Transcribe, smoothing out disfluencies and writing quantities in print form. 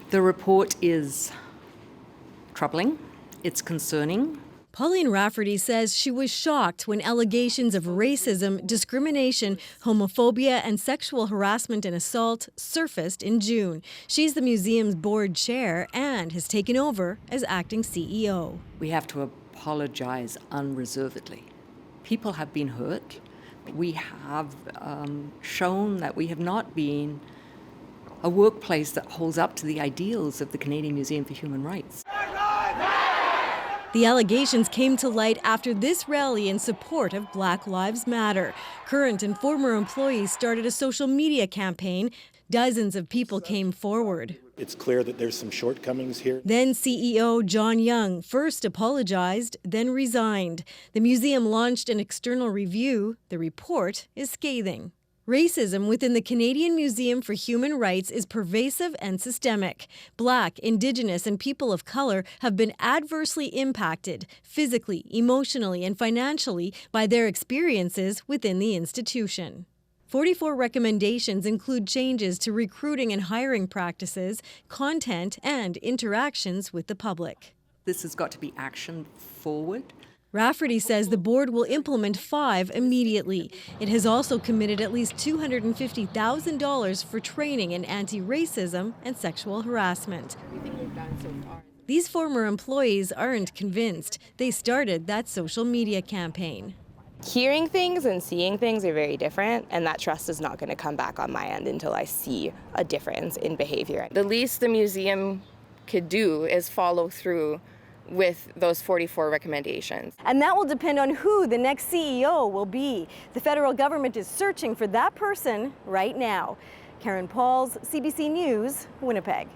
The report is troubling. It's concerning. Pauline Rafferty says she was shocked when allegations of racism, discrimination, homophobia, and sexual harassment and assault surfaced in June. She's the museum's board chair and has taken over as acting CEO. We have to apologize unreservedly. People have been hurt. We have shown that we have not been a workplace that holds up to the ideals of the Canadian Museum for Human Rights. The allegations came to light after this rally in support of Black Lives Matter. Current and former employees started a social media campaign. Dozens of people came forward. It's clear that there's some shortcomings here. Then CEO John Young first apologized, then resigned. The museum launched an external review. The report is scathing. Racism within the Canadian Museum for Human Rights is pervasive and systemic. Black, Indigenous, and people of color have been adversely impacted physically, emotionally, and financially by their experiences within the institution. 44 recommendations include changes to recruiting and hiring practices, content, and interactions with the public. This has got to be action forward. Rafferty says the board will implement 5 immediately. It has also committed at least $250,000 for training in anti-racism and sexual harassment. These former employees aren't convinced. They started that social media campaign. Hearing things and seeing things are very different, and that trust is not going to come back on my end until I see a difference in behavior. The least the museum could do is follow through with those 44 recommendations. And that will depend on who the next CEO will be. The federal government is searching for that person right now. Karen Pauls, CBC News, Winnipeg.